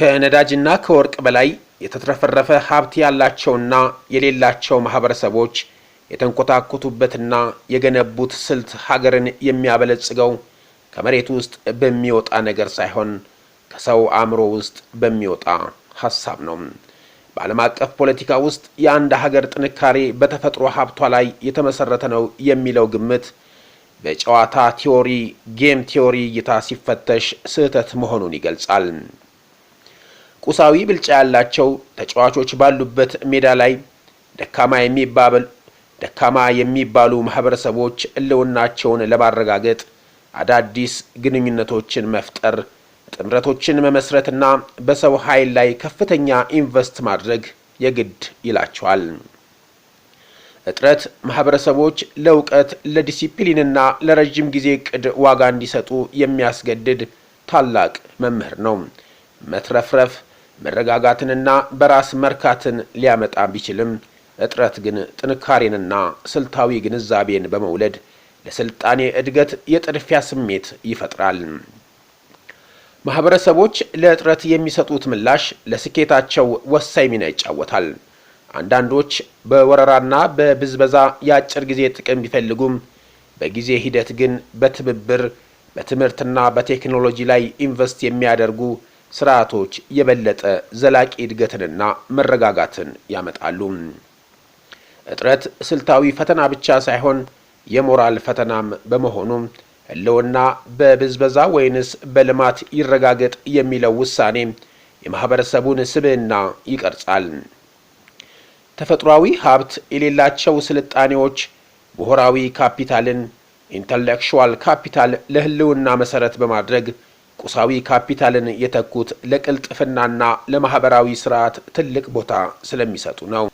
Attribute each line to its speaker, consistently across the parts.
Speaker 1: ከነዳጅና ከወርቅ በላይ የተትረፈረፈ ሀብት ያላቸውና የሌላቸው ማህበረሰቦች የተንኮታኮቱበትና የገነቡት ስልት ሀገርን የሚያበለጽገው ከመሬት ውስጥ በሚወጣ ነገር ሳይሆን ከሰው አእምሮ ውስጥ በሚወጣ ሐሳብ ነው። በዓለም አቀፍ ፖለቲካ ውስጥ የአንድ ሀገር ጥንካሬ በተፈጥሮ ሀብቷ ላይ የተመሰረተ ነው የሚለው ግምት በጨዋታ ቲዮሪ ጌም ቲዮሪ እይታ ሲፈተሽ ስህተት መሆኑን ይገልጻል። ቁሳዊ ብልጫ ያላቸው ተጫዋቾች ባሉበት ሜዳ ላይ ደካማ የሚባሉ ማህበረሰቦች ህልውናቸውን ለማረጋገጥ አዳዲስ ግንኙነቶችን መፍጠር፣ ጥምረቶችን መመስረትና በሰው ኃይል ላይ ከፍተኛ ኢንቨስት ማድረግ የግድ ይላቸዋል። እጥረት ማህበረሰቦች ለእውቀት ለዲሲፕሊንና ለረጅም ጊዜ ዕቅድ ዋጋ እንዲሰጡ የሚያስገድድ ታላቅ መምህር ነው። መትረፍረፍ መረጋጋትንና በራስ መርካትን ሊያመጣ ቢችልም እጥረት ግን ጥንካሬንና ስልታዊ ግንዛቤን በመውለድ ለስልጣኔ እድገት የጥድፊያ ስሜት ይፈጥራል። ማህበረሰቦች ለእጥረት የሚሰጡት ምላሽ ለስኬታቸው ወሳኝ ሚና ይጫወታል። አንዳንዶች በወረራና በብዝበዛ የአጭር ጊዜ ጥቅም ቢፈልጉም በጊዜ ሂደት ግን በትብብር በትምህርትና በቴክኖሎጂ ላይ ኢንቨስት የሚያደርጉ ስርዓቶች የበለጠ ዘላቂ እድገትንና መረጋጋትን ያመጣሉ። እጥረት ስልታዊ ፈተና ብቻ ሳይሆን የሞራል ፈተናም በመሆኑ ህልውና በብዝበዛ ወይንስ በልማት ይረጋገጥ የሚለው ውሳኔ የማህበረሰቡን ስብዕና ይቀርጻል። ተፈጥሯዊ ሀብት የሌላቸው ስልጣኔዎች ምሁራዊ ካፒታልን ኢንተሌክቹዋል ካፒታል ለህልውና መሰረት በማድረግ ቁሳዊ ካፒታልን የተኩት ለቅልጥፍናና ለማህበራዊ ስርዓት ትልቅ ቦታ ስለሚሰጡ ነው።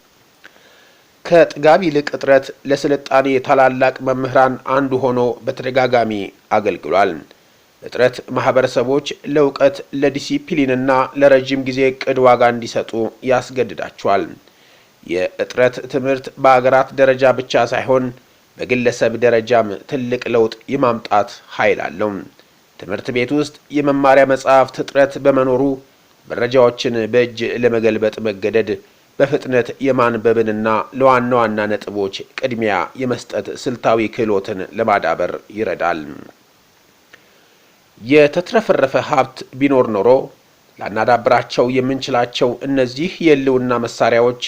Speaker 1: ከጥጋብ ይልቅ እጥረት ለስልጣኔ ታላላቅ መምህራን አንዱ ሆኖ በተደጋጋሚ አገልግሏል። እጥረት ማህበረሰቦች ለእውቀት ለዲሲፕሊንና ለረጅም ጊዜ ዕቅድ ዋጋ እንዲሰጡ ያስገድዳቸዋል። የእጥረት ትምህርት በአገራት ደረጃ ብቻ ሳይሆን በግለሰብ ደረጃም ትልቅ ለውጥ የማምጣት ኃይል አለው። ትምህርት ቤት ውስጥ የመማሪያ መጽሐፍት እጥረት በመኖሩ መረጃዎችን በእጅ ለመገልበጥ መገደድ በፍጥነት የማንበብንና ለዋና ዋና ነጥቦች ቅድሚያ የመስጠት ስልታዊ ክህሎትን ለማዳበር ይረዳል። የተትረፈረፈ ሀብት ቢኖር ኖሮ ላናዳብራቸው የምንችላቸው እነዚህ የህልውና መሳሪያዎች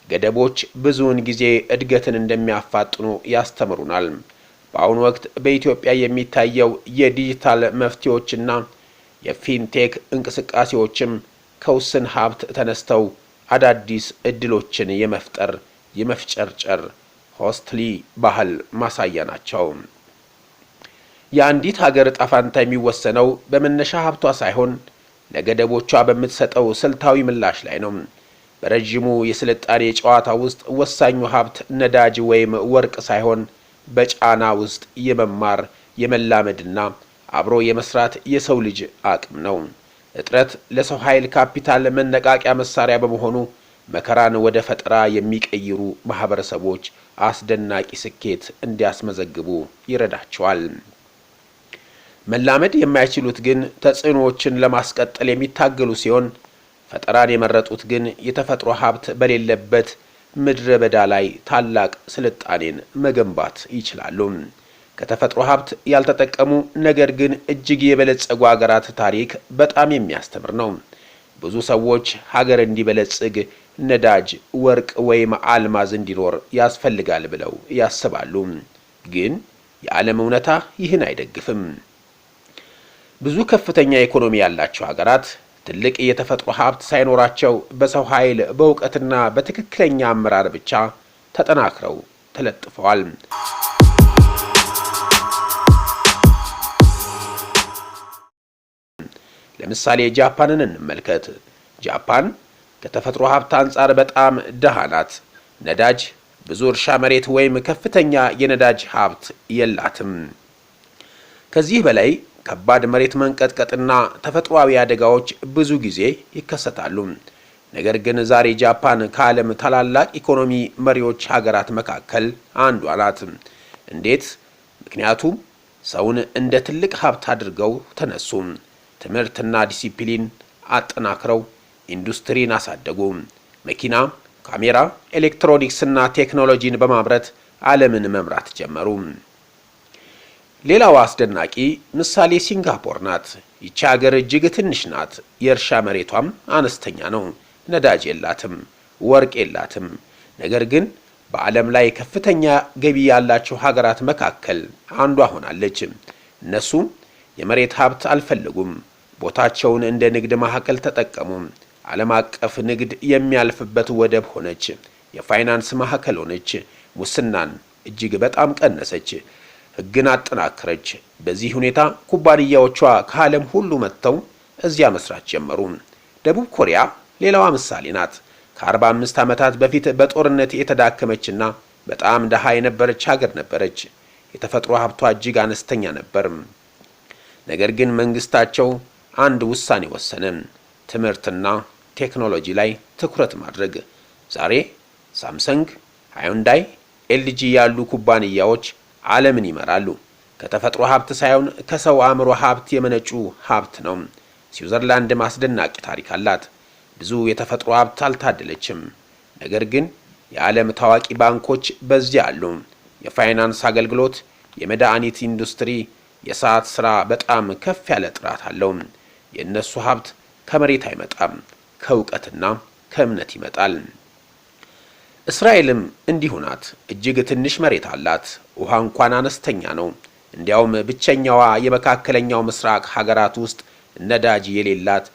Speaker 1: ገደቦች ብዙውን ጊዜ እድገትን እንደሚያፋጥኑ ያስተምሩናል። በአሁኑ ወቅት በኢትዮጵያ የሚታየው የዲጂታል መፍትሄዎችና የፊንቴክ እንቅስቃሴዎችም ከውስን ሀብት ተነስተው አዳዲስ እድሎችን የመፍጠር የመፍጨርጨር ሆስትሊ ባህል ማሳያ ናቸው። የአንዲት ሀገር ዕጣ ፈንታ የሚወሰነው በመነሻ ሀብቷ ሳይሆን ለገደቦቿ በምትሰጠው ስልታዊ ምላሽ ላይ ነው። በረጅሙ የስልጣኔ ጨዋታ ውስጥ ወሳኙ ሀብት ነዳጅ ወይም ወርቅ ሳይሆን በጫና ውስጥ የመማር የመላመድና አብሮ የመስራት የሰው ልጅ አቅም ነው። እጥረት ለሰው ኃይል ካፒታል መነቃቂያ መሳሪያ በመሆኑ መከራን ወደ ፈጠራ የሚቀይሩ ማህበረሰቦች አስደናቂ ስኬት እንዲያስመዘግቡ ይረዳቸዋል። መላመድ የማይችሉት ግን ተጽዕኖዎችን ለማስቀጠል የሚታገሉ ሲሆን ፈጠራን የመረጡት ግን የተፈጥሮ ሀብት በሌለበት ምድረ በዳ ላይ ታላቅ ስልጣኔን መገንባት ይችላሉ። ከተፈጥሮ ሀብት ያልተጠቀሙ ነገር ግን እጅግ የበለጸጉ ሀገራት ታሪክ በጣም የሚያስተምር ነው። ብዙ ሰዎች ሀገር እንዲበለጽግ ነዳጅ፣ ወርቅ ወይም አልማዝ እንዲኖር ያስፈልጋል ብለው ያስባሉ። ግን የዓለም እውነታ ይህን አይደግፍም። ብዙ ከፍተኛ ኢኮኖሚ ያላቸው ሀገራት ትልቅ የተፈጥሮ ሀብት ሳይኖራቸው በሰው ኃይል በእውቀትና በትክክለኛ አመራር ብቻ ተጠናክረው ተለጥፈዋል። ለምሳሌ ጃፓንን እንመልከት። ጃፓን ከተፈጥሮ ሀብት አንጻር በጣም ደሃ ናት። ነዳጅ፣ ብዙ እርሻ መሬት ወይም ከፍተኛ የነዳጅ ሀብት የላትም። ከዚህ በላይ ከባድ መሬት መንቀጥቀጥና ተፈጥሯዊ አደጋዎች ብዙ ጊዜ ይከሰታሉ። ነገር ግን ዛሬ ጃፓን ከዓለም ታላላቅ ኢኮኖሚ መሪዎች ሀገራት መካከል አንዷ ናት። እንዴት? ምክንያቱም ሰውን እንደ ትልቅ ሀብት አድርገው ተነሱ። ትምህርትና ዲሲፕሊን፣ አጠናክረው ኢንዱስትሪን አሳደጉ። መኪና፣ ካሜራ፣ ኤሌክትሮኒክስና ቴክኖሎጂን በማምረት ዓለምን መምራት ጀመሩ። ሌላው አስደናቂ ምሳሌ ሲንጋፖር ናት። ይቺ ሀገር እጅግ ትንሽ ናት። የእርሻ መሬቷም አነስተኛ ነው። ነዳጅ የላትም፣ ወርቅ የላትም። ነገር ግን በዓለም ላይ ከፍተኛ ገቢ ያላቸው ሀገራት መካከል አንዷ ሆናለች። እነሱ የመሬት ሀብት አልፈለጉም። ቦታቸውን እንደ ንግድ ማዕከል ተጠቀሙ። ዓለም አቀፍ ንግድ የሚያልፍበት ወደብ ሆነች። የፋይናንስ ማዕከል ሆነች። ሙስናን እጅግ በጣም ቀነሰች። ሕግን አጠናከረች። በዚህ ሁኔታ ኩባንያዎቿ ከዓለም ሁሉ መጥተው እዚያ መስራት ጀመሩ። ደቡብ ኮሪያ ሌላዋ ምሳሌ ናት። ከ45 ዓመታት በፊት በጦርነት የተዳከመችና በጣም ደሃ የነበረች ሀገር ነበረች። የተፈጥሮ ሀብቷ እጅግ አነስተኛ ነበር። ነገር ግን መንግስታቸው አንድ ውሳኔ ወሰነ። ትምህርትና ቴክኖሎጂ ላይ ትኩረት ማድረግ። ዛሬ ሳምሰንግ፣ ሃዩንዳይ፣ ኤልጂ ያሉ ኩባንያዎች ዓለምን ይመራሉ። ከተፈጥሮ ሀብት ሳይሆን ከሰው አእምሮ ሀብት የመነጩ ሀብት ነው። ስዊዘርላንድ አስደናቂ ታሪክ አላት። ብዙ የተፈጥሮ ሀብት አልታደለችም። ነገር ግን የዓለም ታዋቂ ባንኮች በዚያ አሉ። የፋይናንስ አገልግሎት፣ የመድኃኒት ኢንዱስትሪ፣ የሰዓት ሥራ በጣም ከፍ ያለ ጥራት አለው። የእነሱ ሀብት ከመሬት አይመጣም፣ ከእውቀትና ከእምነት ይመጣል። እስራኤልም እንዲሁ ናት። እጅግ ትንሽ መሬት አላት። ውሃ እንኳን አነስተኛ ነው። እንዲያውም ብቸኛዋ የመካከለኛው ምስራቅ ሀገራት ውስጥ ነዳጅ የሌላት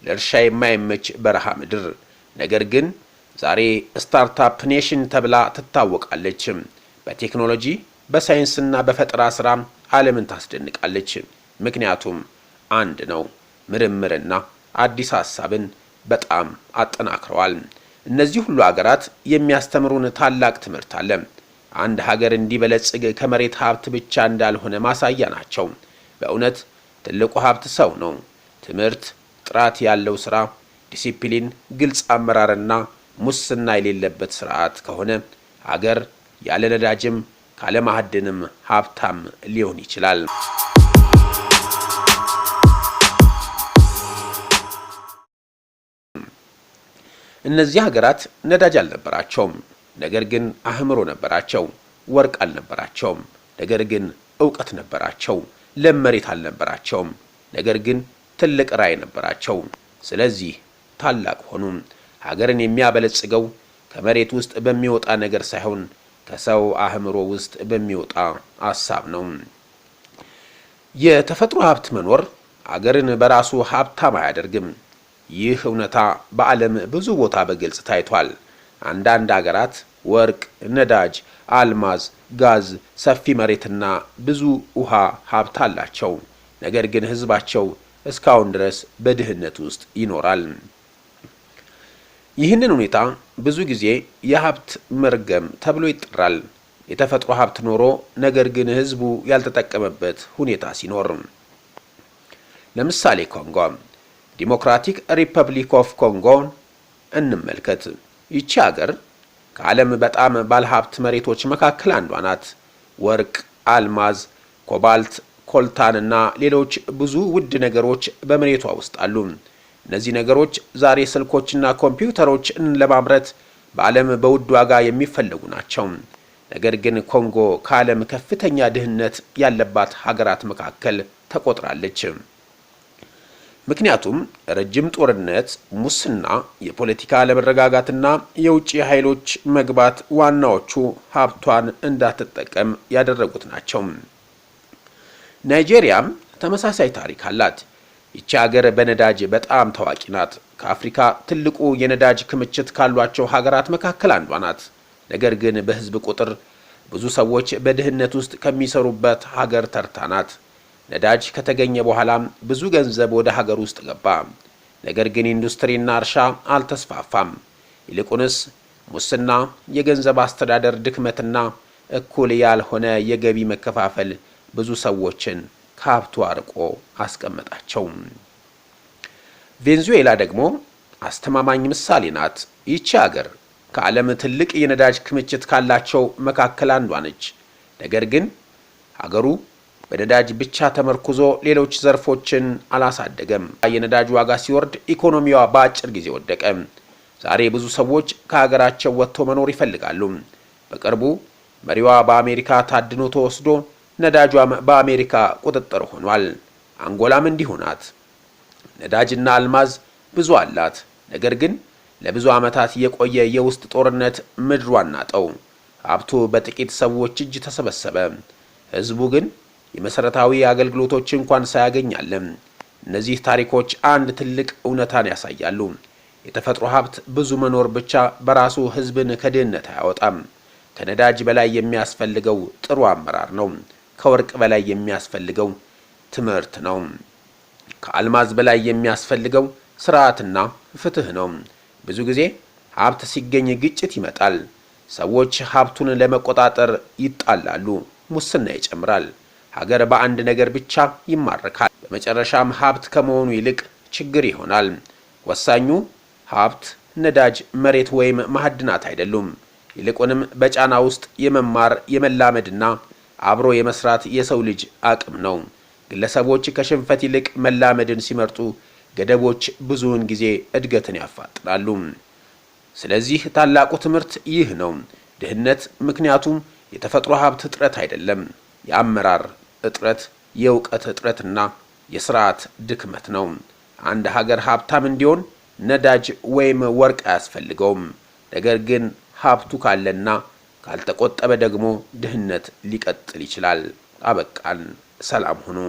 Speaker 1: ለእርሻ የማይመች በረሃ ምድር። ነገር ግን ዛሬ ስታርታፕ ኔሽን ተብላ ትታወቃለች። በቴክኖሎጂ በሳይንስና በፈጠራ ሥራ ዓለምን ታስደንቃለች። ምክንያቱም አንድ ነው፣ ምርምርና አዲስ ሐሳብን በጣም አጠናክረዋል። እነዚህ ሁሉ ሀገራት የሚያስተምሩን ታላቅ ትምህርት አለ። አንድ ሀገር እንዲበለጽግ ከመሬት ሀብት ብቻ እንዳልሆነ ማሳያ ናቸው። በእውነት ትልቁ ሀብት ሰው ነው። ትምህርት፣ ጥራት ያለው ሥራ፣ ዲሲፕሊን፣ ግልጽ አመራርና ሙስና የሌለበት ስርዓት ከሆነ ሀገር ያለ ነዳጅም ካለ ማዕድንም ሀብታም ሊሆን ይችላል። እነዚህ ሀገራት ነዳጅ አልነበራቸውም፣ ነገር ግን አእምሮ ነበራቸው። ወርቅ አልነበራቸውም፣ ነገር ግን ዕውቀት ነበራቸው። ለም መሬት አልነበራቸውም፣ ነገር ግን ትልቅ ራዕይ ነበራቸው። ስለዚህ ታላቅ ሆኑ። ሀገርን የሚያበለጽገው ከመሬት ውስጥ በሚወጣ ነገር ሳይሆን ከሰው አእምሮ ውስጥ በሚወጣ ሐሳብ ነው። የተፈጥሮ ሀብት መኖር ሀገርን በራሱ ሀብታም አያደርግም። ይህ እውነታ በዓለም ብዙ ቦታ በግልጽ ታይቷል። አንዳንድ ሀገራት ወርቅ፣ ነዳጅ፣ አልማዝ፣ ጋዝ፣ ሰፊ መሬትና ብዙ ውሃ ሀብት አላቸው። ነገር ግን ሕዝባቸው እስካሁን ድረስ በድህነት ውስጥ ይኖራል። ይህንን ሁኔታ ብዙ ጊዜ የሀብት መርገም ተብሎ ይጠራል። የተፈጥሮ ሀብት ኖሮ ነገር ግን ሕዝቡ ያልተጠቀመበት ሁኔታ ሲኖር፣ ለምሳሌ ኮንጎ፣ ዲሞክራቲክ ሪፐብሊክ ኦፍ ኮንጎን እንመልከት። ይቺ ሀገር ከዓለም በጣም ባለሀብት መሬቶች መካከል አንዷ ናት። ወርቅ፣ አልማዝ፣ ኮባልት፣ ኮልታንና ሌሎች ብዙ ውድ ነገሮች በመሬቷ ውስጥ አሉ። እነዚህ ነገሮች ዛሬ ስልኮችና ኮምፒውተሮችን ለማምረት በዓለም በውድ ዋጋ የሚፈለጉ ናቸው። ነገር ግን ኮንጎ ከዓለም ከፍተኛ ድህነት ያለባት ሀገራት መካከል ተቆጥራለች። ምክንያቱም ረጅም ጦርነት፣ ሙስና፣ የፖለቲካ አለመረጋጋትና የውጭ ኃይሎች መግባት ዋናዎቹ ሀብቷን እንዳትጠቀም ያደረጉት ናቸው። ናይጄሪያም ተመሳሳይ ታሪክ አላት። ይቺ ሀገር በነዳጅ በጣም ታዋቂ ናት። ከአፍሪካ ትልቁ የነዳጅ ክምችት ካሏቸው ሀገራት መካከል አንዷ ናት። ነገር ግን በሕዝብ ቁጥር ብዙ ሰዎች በድህነት ውስጥ ከሚሰሩበት ሀገር ተርታ ናት። ነዳጅ ከተገኘ በኋላም ብዙ ገንዘብ ወደ ሀገር ውስጥ ገባ። ነገር ግን ኢንዱስትሪና እርሻ አልተስፋፋም። ይልቁንስ ሙስና፣ የገንዘብ አስተዳደር ድክመትና እኩል ያልሆነ የገቢ መከፋፈል ብዙ ሰዎችን ከሀብቱ አርቆ አስቀመጣቸው። ቬንዙዌላ ደግሞ አስተማማኝ ምሳሌ ናት። ይቺ ሀገር ከዓለም ትልቅ የነዳጅ ክምችት ካላቸው መካከል አንዷ ነች። ነገር ግን ሀገሩ በነዳጅ ብቻ ተመርኩዞ ሌሎች ዘርፎችን አላሳደገም። የነዳጅ ዋጋ ሲወርድ ኢኮኖሚዋ በአጭር ጊዜ ወደቀ። ዛሬ ብዙ ሰዎች ከሀገራቸው ወጥተው መኖር ይፈልጋሉ። በቅርቡ መሪዋ በአሜሪካ ታድኖ ተወስዶ ነዳጇም በአሜሪካ ቁጥጥር ሆኗል። አንጎላም እንዲሁ ናት። ነዳጅና አልማዝ ብዙ አላት። ነገር ግን ለብዙ ዓመታት የቆየ የውስጥ ጦርነት ምድሯን ናጠው። ሀብቱ በጥቂት ሰዎች እጅ ተሰበሰበ። ህዝቡ ግን የመሰረታዊ አገልግሎቶች እንኳን ሳያገኝ አለ። እነዚህ ታሪኮች አንድ ትልቅ እውነታን ያሳያሉ። የተፈጥሮ ሀብት ብዙ መኖር ብቻ በራሱ ህዝብን ከድህነት አያወጣም። ከነዳጅ በላይ የሚያስፈልገው ጥሩ አመራር ነው። ከወርቅ በላይ የሚያስፈልገው ትምህርት ነው። ከአልማዝ በላይ የሚያስፈልገው ስርዓትና ፍትህ ነው። ብዙ ጊዜ ሀብት ሲገኝ ግጭት ይመጣል። ሰዎች ሀብቱን ለመቆጣጠር ይጣላሉ። ሙስና ይጨምራል። ሀገር በአንድ ነገር ብቻ ይማረካል። በመጨረሻም ሀብት ከመሆኑ ይልቅ ችግር ይሆናል። ወሳኙ ሀብት፣ ነዳጅ፣ መሬት ወይም ማዕድናት አይደሉም። ይልቁንም በጫና ውስጥ የመማር የመላመድና አብሮ የመስራት የሰው ልጅ አቅም ነው። ግለሰቦች ከሽንፈት ይልቅ መላመድን ሲመርጡ ገደቦች ብዙውን ጊዜ እድገትን ያፋጥናሉ። ስለዚህ ታላቁ ትምህርት ይህ ነው። ድህነት ምክንያቱም የተፈጥሮ ሀብት እጥረት አይደለም፣ የአመራር እጥረት፣ የእውቀት እጥረትና የስርዓት ድክመት ነው። አንድ ሀገር ሀብታም እንዲሆን ነዳጅ ወይም ወርቅ አያስፈልገውም። ነገር ግን ሀብቱ ካለና ካልተቆጠበ ደግሞ ድህነት ሊቀጥል ይችላል። አበቃን። ሰላም ሁኑ።